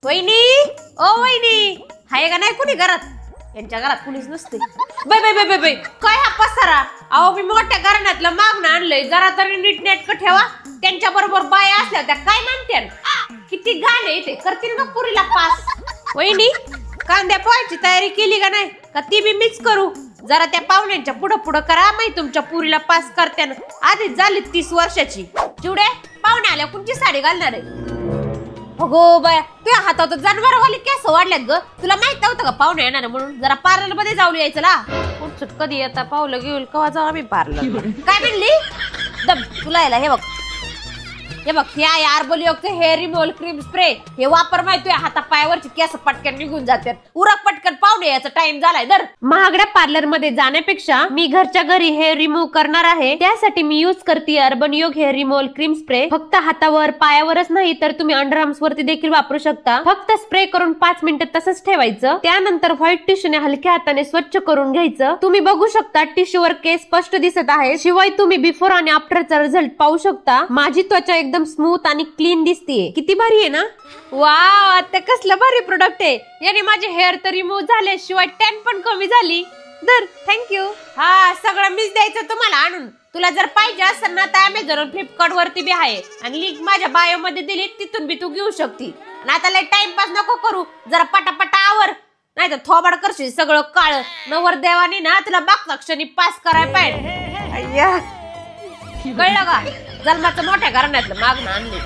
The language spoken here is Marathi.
वहिनी ओ वहिनी हाय का नाही कुणी घरात? यांच्या घरात कुणीच नसते. बाय बाय बाय बाय काय हा पसारा? अहो मी मोठ्या घराण्यातलं मागणं आणलंय, जरा तरी नीटनेटकं ठेवा. त्यांच्या बरोबर बाया असल्या त्या काय म्हणत्यान? किती गाणे येते, करतील ना पुरीला पास. वहिनी कांद्या पोहायची तयारी केली का नाही? का ती बी मिक्स करू? जरा त्या पाहुण्यांच्या पुढं पुढं करा, माहिती तुमच्या पुरीला पास करत्यान. आधीच झाली 30 वर्षाची. चिवडे पाहुणे आल्या कोणची साडी घालणार आहे? अगो बाया तुझ्या हातात जनावरवाली केस वाढल्यात ग. तुला माहित नव्हतं का पाहुणे येणार म्हणून? जरा पार्लर मध्ये जाऊन यायचं ना. कुठं कधी येता पावलं घेऊन कवा जाऊ आम्ही पार्लर. काय म्हणली? दम तुला यायला हे बघ, हे बघ हे आहे आर्बोलियोचं हेअर रिमूव्हल क्रीम स्प्रे. हे वापर माहिती हाता पायावरची केस पटकन निघून जातात. उरक पटकन पाहुणे याचा टाइम झालाय. दर महागड्या पार्लर मध्ये जाण्यापेक्षा मी घरच्या घरी हेअर रिमूव्ह करणार आहे. त्यासाठी मी यूज करते अर्बन योग हेअर रिमूव्हल क्रीम स्प्रे. फक्त हातावर पायावरच नाही तर तुम्ही अंडरआर्म्स वरती देखील वापरू शकता. फक्त स्प्रे करून 5 मिनिटं तसंच ठेवायचं. त्यानंतर व्हाईट टिश्यूने हलक्या हाताने स्वच्छ करून घ्यायचं. तुम्ही बघू शकता टिश्यूवर केस स्पष्ट दिसत आहे. शिवाय तुम्ही बिफोर आणि आफ्टरचा रिझल्ट पाहू शकता. माझी त्वचा एकदम स्मूथ आणि क्लीन दिसतीये. किती भारी आहे ना? वाव आता कसलं भारी प्रोडक्ट आहे. याने माझे हेअर तर रिमूव्ह झाले, शिवाय टॅन पण कमी झाली. दर थँक्यू. हा सगळं मीच द्यायचं तुम्हाला आणून. तुला जर पाहिजे असेल ना तर अमेझॉन फ्लिपकार्ट वरती बी आहे आणि लिंक माझ्या बायो मध्ये दिली, तिथून बी तू घेऊ शकती. आणि आता लय टाइमपास नको करू, जरा पटापटा आवर, नाही तर थोबाड करशील सगळं काळ. नवर देवानी ना तुला बागचा क्षणी पास करायला पाहिजे. कळलं का? जन्माचं मोठ्या घराण्यातलं मागणं आणले.